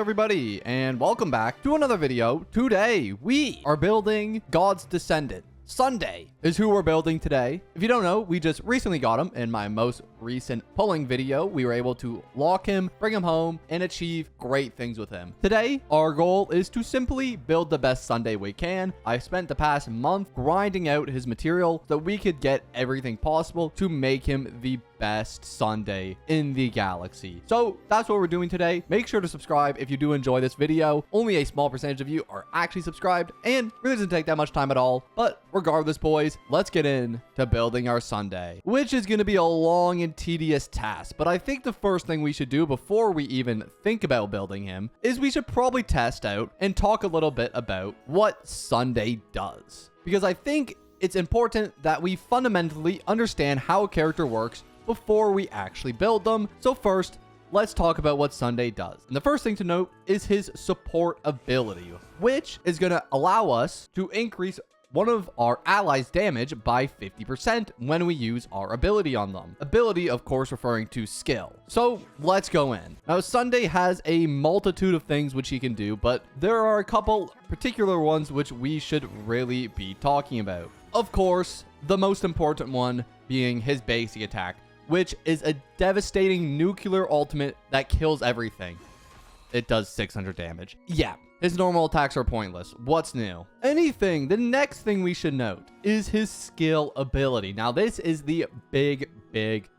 everybody, and welcome back to another video. Today, we are building God's Descendant. Sunday is who we're building today. If you don't know, we just recently got him in my most recent pulling video. We were able to lock him, bring him home, and achieve great things with him. Today, our goal is to simply build the best Sunday we can. I spent the past month grinding out his material so we could get everything possible to make him the best Sunday in the galaxy. So that's what we're doing today. Make sure to subscribe if you do enjoy this video. Only a small percentage of you are actually subscribed, and really doesn't take that much time at all. But regardless, boys, let's get into building our Sunday, which is going to be a long and tedious task. But I think the first thing we should do before we even think about building him is we should probably test out and talk a little bit about what Sunday does, because I think it's important that we fundamentally understand how a character works before we actually build them. So first, let's talk about what Sunday does. And the first thing to note is his support ability, which is going to allow us to increase one of our allies' damage by 50% when we use our ability on them. Ability, of course, referring to skill. So let's go in. Now, Sunday has a multitude of things which he can do, but there are a couple particular ones which we should really be talking about. Of course, the most important one being his basic attack, which is a devastating nuclear ultimate that kills everything. It does 600 damage. Yeah, his normal attacks are pointless. What's new? The next thing we should note is his skill ability. Now, this is the big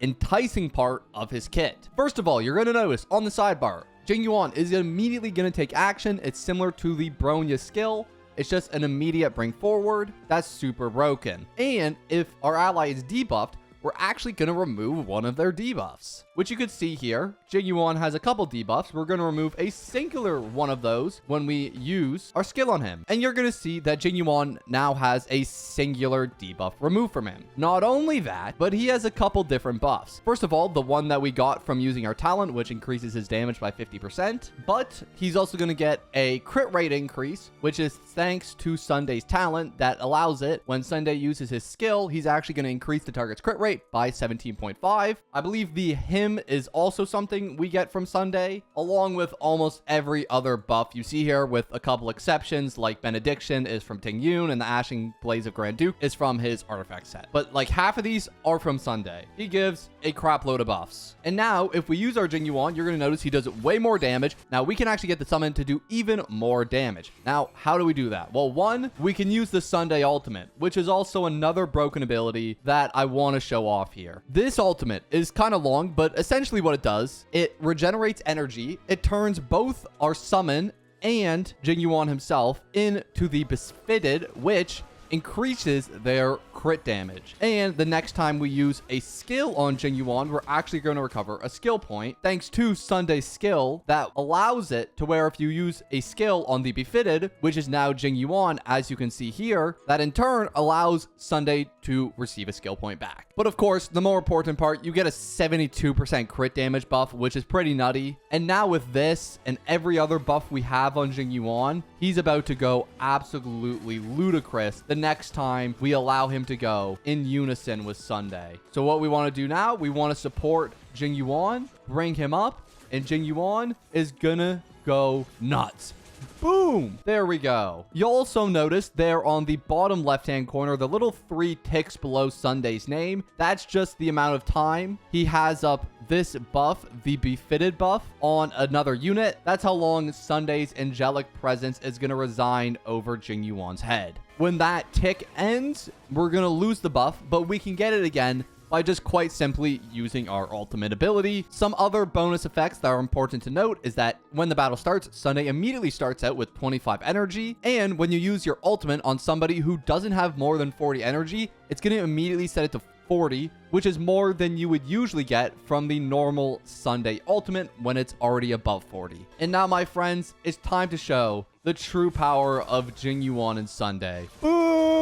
enticing part of his kit. First of all, you're going to notice on the sidebar, Jing Yuan is immediately going to take action. It's similar to the Bronya skill. It's just an immediate bring forward. That's super broken. And if our ally is debuffed, we're actually going to remove one of their debuffs, which you could see here. Jing Yuan has a couple debuffs. We're going to remove a singular one of those when we use our skill on him. And you're going to see that Jing Yuan now has a singular debuff removed from him. Not only that, but he has a couple different buffs. First of all, the one that we got from using our talent, which increases his damage by 50%. But he's also going to get a crit rate increase, which is thanks to Sunday's talent that allows it. When Sunday uses his skill, he's actually going to increase the target's crit rate by 17.5. I believe the him is also something we get from Sunday, along with almost every other buff you see here, with a couple exceptions, like Benediction is from Ting Yun and the Ashing Blaze of Grand Duke is from his artifact set. But like half of these are from Sunday. He gives a crap load of buffs. And now if we use our Jing Yuan, you're going to notice he does way more damage. Now we can actually get the summon to do even more damage. Now, how do we do that? Well, one, we can use the Sunday ultimate, which is also another broken ability that I want to show off here. This ultimate is kind of long, but essentially what it does, it regenerates energy. It turns both our summon and Jing Yuan himself into the Befitted, which increases their crit damage. And the next time we use a skill on Jing Yuan, we're actually going to recover a skill point thanks to Sunday's skill that allows it to where if you use a skill on the Befitted, which is now Jing Yuan, as you can see here, that in turn allows Sunday to receive a skill point back. But of course, the more important part, you get a 72% crit damage buff, which is pretty nutty. And now with this and every other buff we have on Jing Yuan, he's about to go absolutely ludicrous the next time we allow him to go in unison with Sunday. So what we want to do now, we want to support Jing Yuan, bring him up, and Jing Yuan is gonna go nuts. Boom! There we go. You'll also notice there on the bottom left-hand corner, the little 3 ticks below Sunday's name. That's just the amount of time he has up this buff, the Befitted buff, on another unit. That's how long Sunday's angelic presence is going to resign over Jing Yuan's head. When that tick ends, we're going to lose the buff, but we can get it again by just quite simply using our ultimate ability. Some other bonus effects that are important to note is that when the battle starts, Sunday immediately starts out with 25 energy. And when you use your ultimate on somebody who doesn't have more than 40 energy, it's going to immediately set it to 40, which is more than you would usually get from the normal Sunday ultimate when it's already above 40. And now, my friends, it's time to show the true power of Jing Yuan and Sunday. Boom!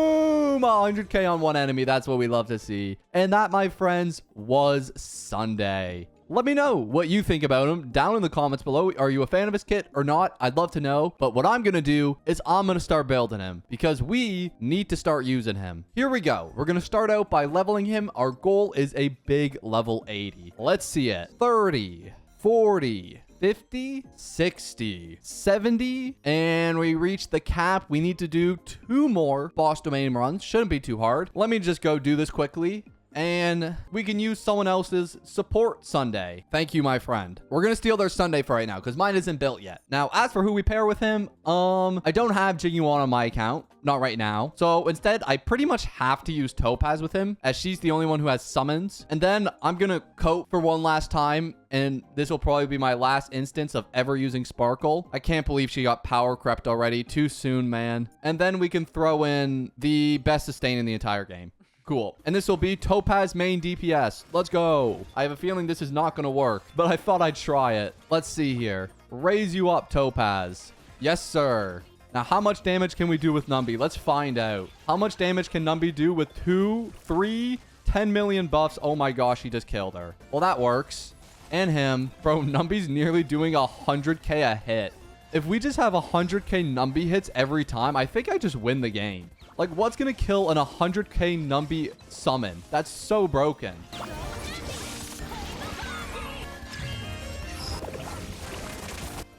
100k on one enemy. That's what we love to see. And that, my friends, was Sunday. Let me know what you think about him down in the comments below. Are you a fan of his kit or not? I'd love to know. But what I'm going to do is I'm going to start building him because we need to start using him. Here we go. We're going to start out by leveling him. Our goal is a big level 80. Let's see it. 30, 40, 50, 60, 70, and we reached the cap. We need to do 2 more boss domain runs. Shouldn't be too hard. Let me just go do this quickly, and we can use someone else's support Sunday. Thank you, my friend. We're gonna steal their Sunday for right now because mine isn't built yet. Now, as for who we pair with him, I don't have Jiggy1 on my account. Not right now. So instead, I pretty much have to use Topaz with him, as she's the only one who has summons. And then I'm gonna coat for one last time, and this will probably be my last instance of ever using Sparkle. I can't believe she got power crept already. Too soon, man. And then we can throw in the best sustain in the entire game. Cool. And this will be Topaz main DPS. Let's go. I have a feeling this is not going to work, but I thought I'd try it. Let's see here. Raise you up, Topaz. Yes, sir. Now, how much damage can we do with Numby? Let's find out. How much damage can Numby do with 2, 3, 10 million buffs? Oh my gosh, he just killed her. Well, that works. And him. Bro, Numby's nearly doing 100k a hit. If we just have 100k Numby hits every time, I think I just win the game. Like, what's going to kill an 100k Numby summon? That's so broken.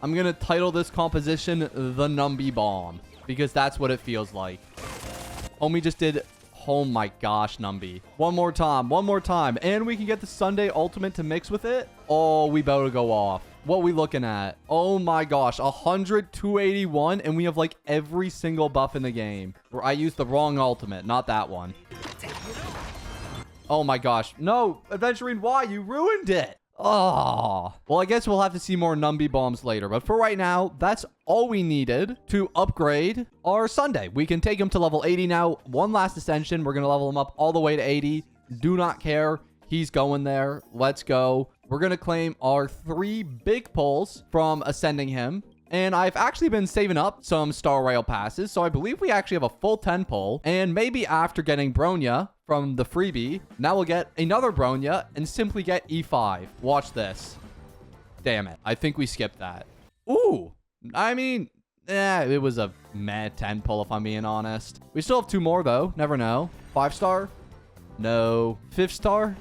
I'm going to title this composition the Numby Bomb, because that's what it feels like. Homie just did... Oh my gosh, Numby. One more time. And we can get the Sunday ultimate to mix with it. Oh, we better go off. What we looking at? Oh my gosh, 100, 281, and we have like every single buff in the game. I used the wrong ultimate, not that one. Oh my gosh. No, Adventuring, why? You ruined it. Oh, well, I guess we'll have to see more Numby bombs later. But for right now, that's all we needed to upgrade our Sunday. We can take him to level 80 now. One last ascension. We're going to level him up all the way to 80. Do not care. He's going there. Let's go. We're going to claim our 3 big pulls from ascending him. And I've actually been saving up some Star Rail passes, so I believe we actually have a full 10 pull. And maybe after getting Bronya from the freebie, now we'll get another Bronya and simply get E5. Watch this. Damn it. I think we skipped that. Ooh. I mean, it was a meh 10 pull if I'm being honest. We still have 2 more though. Never know. 5-star? No. 5-star?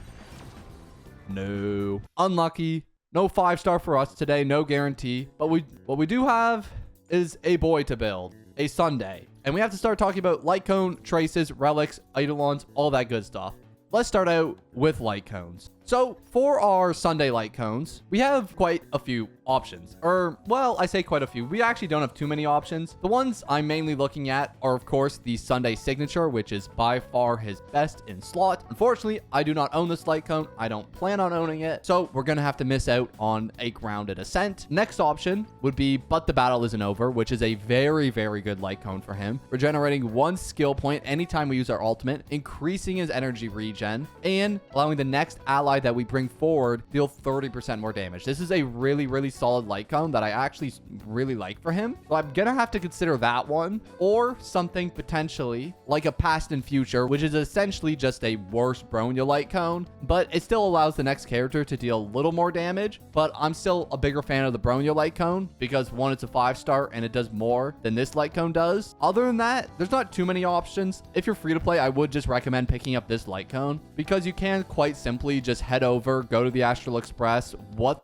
No. Unlucky. No 5-star for us today, no guarantee. But what we do have is a boy to build, a Sunday. And we have to start talking about Lightcone, Traces, Relics, Eidolons, all that good stuff. Let's start out with Lightcones. So for our Sunday Lightcones, we have quite a few options. Or, well, I say quite a few. We actually don't have too many options. The ones I'm mainly looking at are, of course, the Sunday Signature, which is by far his best in slot. Unfortunately, I do not own this Lightcone. I don't plan on owning it. So we're going to have to miss out on a grounded ascent. Next option would be But the Battle Isn't Over, which is a very, very good Lightcone for him. Regenerating 1 skill point anytime we use our ultimate, increasing his energy regen, and allowing the next ally that we bring forward deal 30% more damage. This is a really, really solid Lightcone that I actually really like for him. So I'm gonna have to consider that one, or something potentially like a Past and Future, which is essentially just a worse Bronya Lightcone, but it still allows the next character to deal a little more damage. But I'm still a bigger fan of the Bronya Lightcone because, one, it's a 5-star and it does more than this Lightcone does. Other than that, there's not too many options. If you're free to play, I would just recommend picking up this Lightcone because you can quite simply just head over, go to the Astral Express. What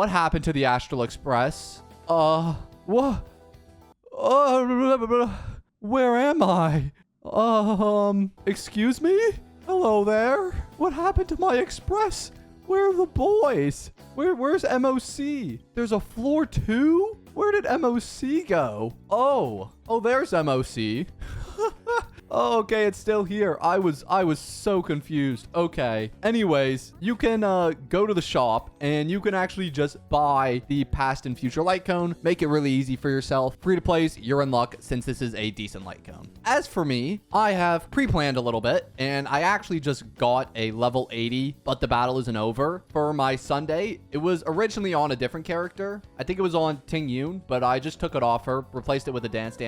happened to the Astral Express? What? Where am I? Excuse me? Hello there? What happened to my express? Where are the boys? Where's MOC? There's a floor 2? Where did MOC go? Oh, there's MOC. Oh, okay, it's still here. I was so confused. Okay. Anyways, you can go to the shop and you can actually just buy the Past and Future Lightcone. Make it really easy for yourself. Free to plays, you're in luck since this is a decent Lightcone. As for me, I have pre-planned a little bit and I actually just got a level 80, But the Battle Isn't Over for my Sunday. It was originally on a different character. I think it was on Ting Yun, but I just took it off her, replaced it with a Dance.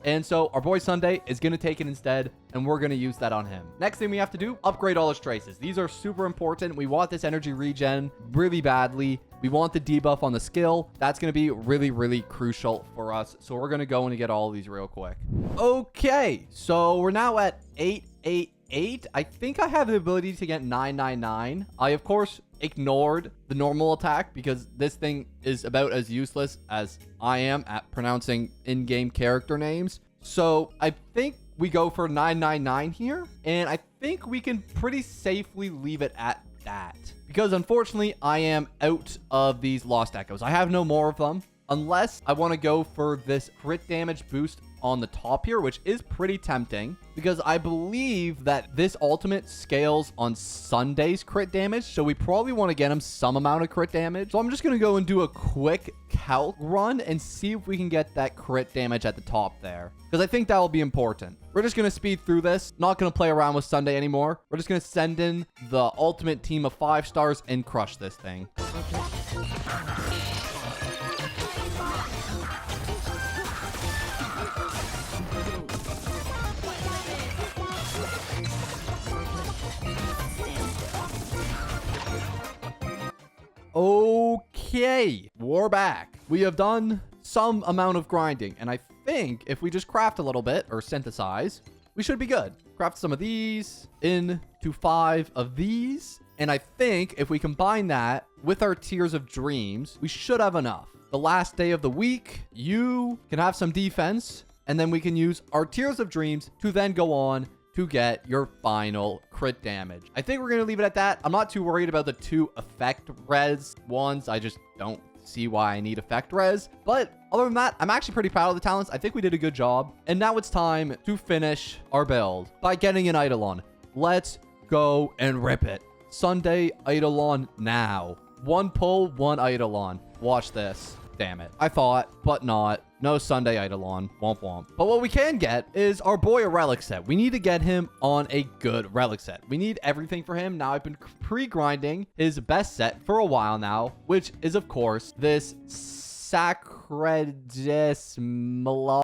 And so our boy Sunday is going to take it instead, and we're going to use that on him. Next thing we have to do, upgrade all his traces. These are super important. We want this energy regen really badly. We want the debuff on the skill. That's going to be really, really crucial for us. So we're going to go and get all of these real quick. Okay, so we're now at 8, 8, 8, I think I have the ability to get 999. I, of course, ignored the normal attack because this thing is about as useless as I am at pronouncing in-game character names. So I think we go for 999 here, and I think we can pretty safely leave it at that. Because unfortunately, I am out of these Lost Echoes. I have no more of them. Unless I want to go for this crit damage boost on the top here, which is pretty tempting because I believe that this ultimate scales on Sunday's crit damage. So we probably want to get him some amount of crit damage. So I'm just going to go and do a quick calc run and see if we can get that crit damage at the top there, because I think that will be important. We're just going to speed through this. Not going to play around with Sunday anymore. We're just going to send in the ultimate team of 5 stars and crush this thing. Okay, we're back. We have done some amount of grinding, and I think if we just craft a little bit or synthesize, we should be good. Craft some of these into 5 of these, and I think if we combine that with our Tears of Dreams, we should have enough. The last day of the week, you can have some defense, and then we can use our Tears of Dreams to then go on to get your final crit damage. I think we're going to leave it at that. I'm not too worried about the 2 effect res ones. I just don't see why I need effect res. But other than that, I'm actually pretty proud of the talents. I think we did a good job. And now it's time to finish our build by getting an Eidolon. Let's go and rip it. Sunday Eidolon now. 1 pull, 1 Eidolon. Watch this. Damn it. I thought, but not. No Sunday Eidolon. Womp womp. But what we can get is our boy a Relic set. We need to get him on a good Relic set. We need everything for him. Now, I've been pre-grinding his best set for a while now, which is, of course, this Sacredismal.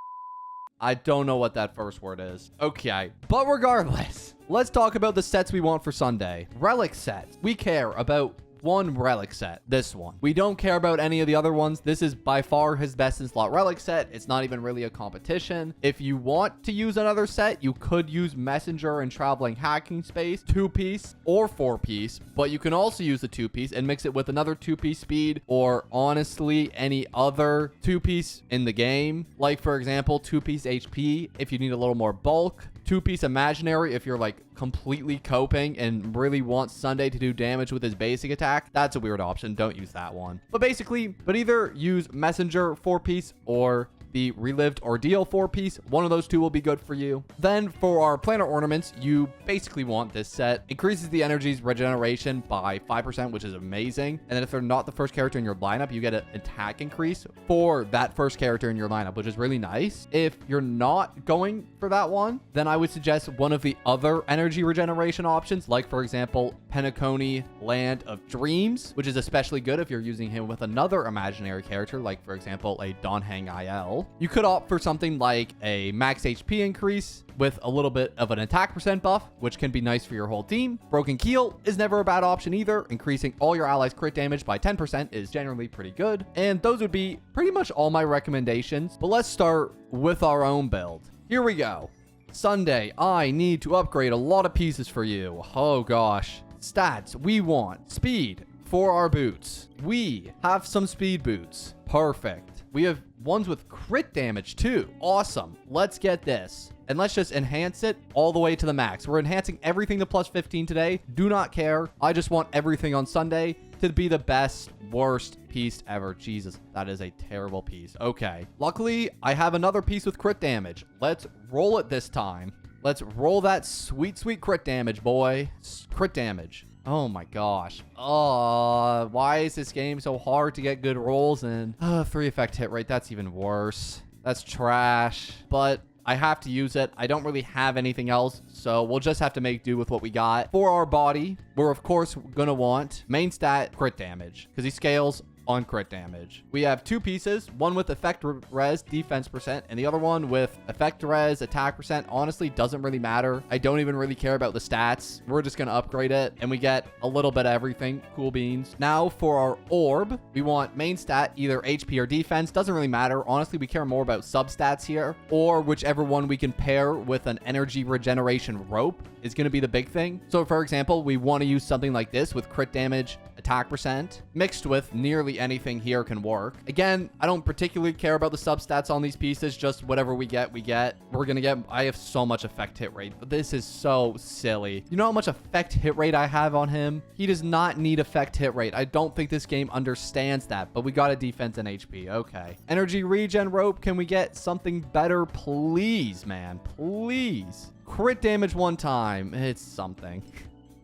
I don't know what that first word is. Okay. But regardless, let's talk about the sets we want for Sunday. Relic sets. We care about 1 Relic set. This one. We don't care about any of the other ones. This is by far his best in slot Relic set. It's not even really a competition. If you want to use another set, you could use Messenger and Traveling Hacking Space, 2-piece or 4-piece, but you can also use the 2-piece and mix it with another 2-piece speed, or honestly any other 2-piece in the game. Like, for example, 2-piece HP if you need a little more bulk. 2-piece imaginary if you're like completely coping and really want Sunday to do damage with his basic attack. That's a weird option. Don't use that one. But basically, either use Messenger 4-piece or the Relived Ordeal 4-piece. One of those 2 will be good for you. Then for our planar ornaments, you basically want this set. Increases the energy's regeneration by 5%, which is amazing. And then if they're not the first character in your lineup, you get an attack increase for that first character in your lineup, which is really nice. If you're not going for that one, then I would suggest one of the other energy regeneration options, like for example, Penacony Land of Dreams, which is especially good if you're using him with another imaginary character, like for example, a Donhang IL. You could opt for something like a max HP increase with a little bit of an attack % buff, which can be nice for your whole team. Broken Keel is never a bad option either. Increasing all your allies' crit damage by 10% is generally pretty good. And those would be pretty much all my recommendations. But let's start with our own build. Here we go. Sunday, I need to upgrade a lot of pieces for you. Oh gosh. Stats, we want speed for our boots. We have some speed boots. Perfect. We have ones with crit damage too. Awesome. Let's get this. And let's just enhance it all the way to the max. We're enhancing everything to plus 15 today. Do not care. I just want everything on Sunday to be the best, worst piece ever. Jesus, that is a terrible piece. Okay. Luckily, I have another piece with crit damage. Let's roll it this time. Let's roll that sweet, sweet crit damage, boy. Crit damage. Oh my gosh. Why is this game so hard to get good rolls in? 3 effect hit rate. That's even worse. That's trash. But I have to use it. I don't really have anything else, so we'll just have to make do with what we got. For our body, we're of course going to want main stat crit damage because he scales on crit damage. We have two pieces, one with effect res defense percent and the other one with effect res attack percent. Honestly, doesn't really matter. I don't even really care about the stats. We're just going to upgrade it and we get a little bit of everything. Cool beans. Now for our orb, we want main stat, either HP or defense. Doesn't really matter. Honestly, we care more about substats here, or whichever one we can pair with an energy regeneration rope is going to be the big thing. So for example, we want to use something like this with crit damage, attack percent, mixed with nearly anything here can work. Again, I don't particularly care about the substats on these pieces, just whatever we get, we get. We're going to get, I have so much effect hit rate, but this is so silly. You know how much effect hit rate I have on him? He does not need effect hit rate. I don't think this game understands that, but we got a defense and HP. Okay. Energy regen rope. Can we get something better? Please, man. Please. Crit damage one time. It's something.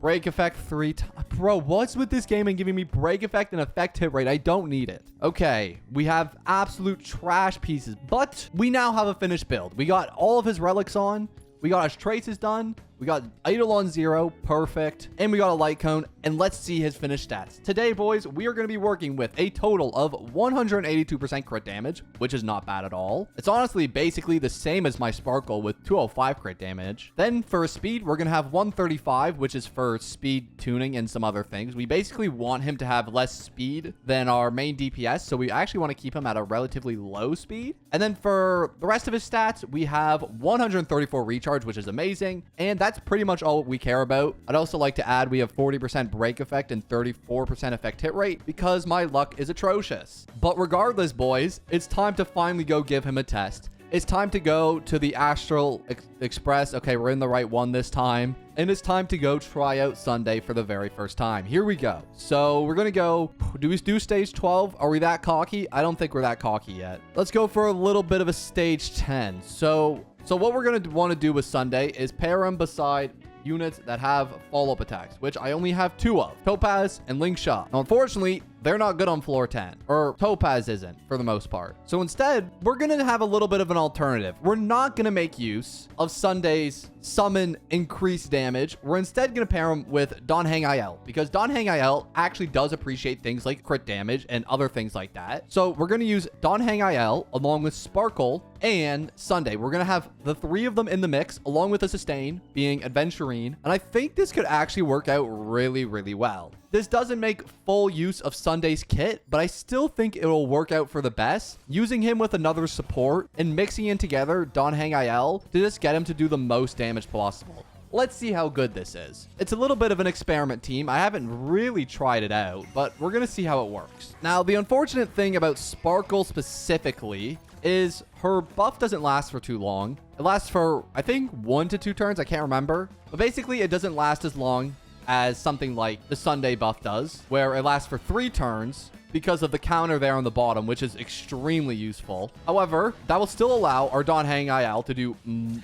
Break effect 3 times. Bro, what's with this game and giving me break effect and effect hit rate? I don't need it. Okay, we have absolute trash pieces, but we now have a finished build. We got all of his relics on. We got his traces done. We got idle on 0. Perfect. And we got a light cone. And let's see his finished stats. Today, boys, we are going to be working with a total of 182% crit damage, which is not bad at all. It's honestly basically the same as my Sparkle with 205 crit damage. Then for speed, we're going to have 135, which is for speed tuning and some other things. We basically want him to have less speed than our main DPS. So we actually want to keep him at a relatively low speed. And then for the rest of his stats, we have 134 recharge, which is amazing. And that's pretty much all we care about. I'd also like to add we have 40% break effect and 34% effect hit rate because my luck is atrocious. But regardless, boys, it's time to finally go give him a test. It's time to go to the Astral Express. Okay, we're in the right one this time. And it's time to go try out Sunday for the very first time. Here we go. So we're going to go. Do we do stage 12? Are we that cocky? I don't think we're that cocky yet. Let's go for a little bit of a stage 10. So what we're going to want to do with Sunday is pair him beside units that have follow-up attacks, which I only have 2 of, Topaz and Link Shot. Now, unfortunately, they're not good on floor 10, or Topaz isn't for the most part. So instead, we're going to have a little bit of an alternative. We're not going to make use of Sunday's summon increased damage. We're instead going to pair him with Don Hang Il, because Don Hang Il actually does appreciate things like crit damage and other things like that. So we're going to use Don Hang Il along with Sparkle and Sunday. We're going to have the 3 of them in the mix along with a sustain being Adventurine. And I think this could actually work out really, really well. This doesn't make full use of Sunday's kit, but I still think it will work out for the best, using him with another support and mixing in together Don Hang Il to just get him to do the most damage possible. Let's see how good this is. It's a little bit of an experiment team. I haven't really tried it out, but we're going to see how it works. Now, the unfortunate thing about Sparkle specifically is her buff doesn't last for too long. It lasts for, I think, 1 to 2 turns. I can't remember. But basically, it doesn't last as long as something like the Sunday buff does, where it lasts for 3 turns because of the counter there on the bottom, which is extremely useful. However, that will still allow our Don Hang Il to do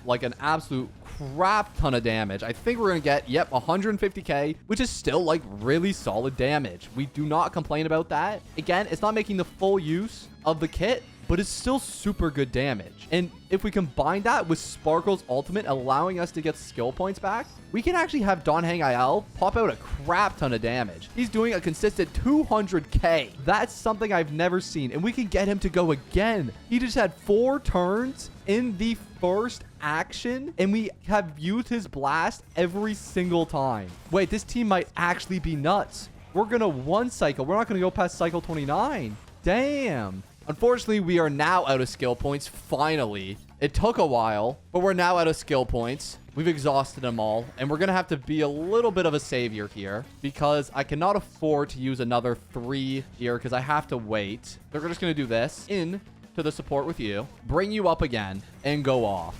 like an absolute crap ton of damage. I think we're going to get, yep, 150k, which is still like really solid damage. We do not complain about that. Again, it's not making the full use of the kit, but it's still super good damage. And if we combine that with Sparkle's ultimate allowing us to get skill points back, we can actually have Don Hang Il pop out a crap ton of damage. He's doing a consistent 200k. That's something I've never seen. And we can get him to go again. He just had 4 turns in the first action, and we have used his blast every single time. Wait, this team might actually be nuts. We're going to 1 cycle. We're not going to go past cycle 29. Damn. Unfortunately, we are now out of skill points, finally. It took a while, but we're now out of skill points. We've exhausted them all, and we're going to have to be a little bit of a savior here because I cannot afford to use another 3 here because I have to wait. They're just going to do this in to the support with you, bring you up again, and go off.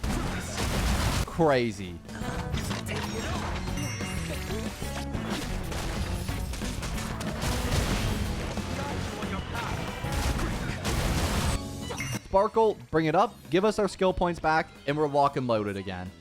Crazy. Sparkle, bring it up, give us our skill points back, and we're lock and loaded again.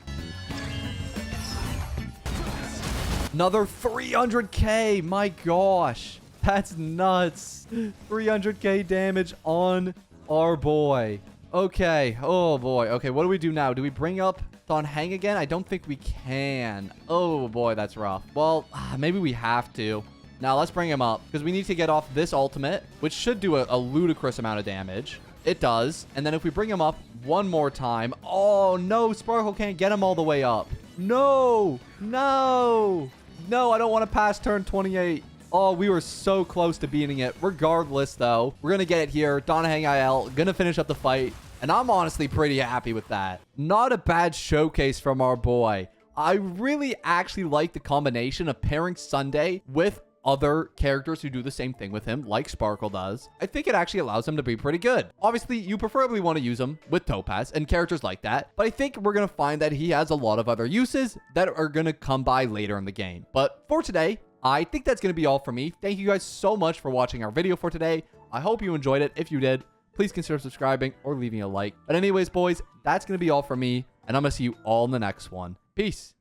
Another 300k, my gosh. That's nuts. 300k damage on our boy. Okay, oh boy. Okay, what do we do now? Do we bring up Don Hang again? I don't think we can. Oh boy, that's rough. Well, maybe we have to. Now let's bring him up because we need to get off this ultimate, which should do a ludicrous amount of damage. It does. And then if we bring him up one more time. Oh, no. Sparkle can't get him all the way up. No. No. No, I don't want to pass turn 28. Oh, we were so close to beating it. Regardless, though, we're going to get it here. Donahang IL going to finish up the fight. And I'm honestly pretty happy with that. Not a bad showcase from our boy. I really actually like the combination of pairing Sunday with other characters who do the same thing with him, like Sparkle does. I think it actually allows him to be pretty good. Obviously, you preferably want to use him with Topaz and characters like that, but I think we're going to find that he has a lot of other uses that are going to come by later in the game. But for today, I think that's going to be all for me. Thank you guys so much for watching our video for today. I hope you enjoyed it. If you did, please consider subscribing or leaving a like. But anyways, boys, that's going to be all for me, and I'm going to see you all in the next one. Peace.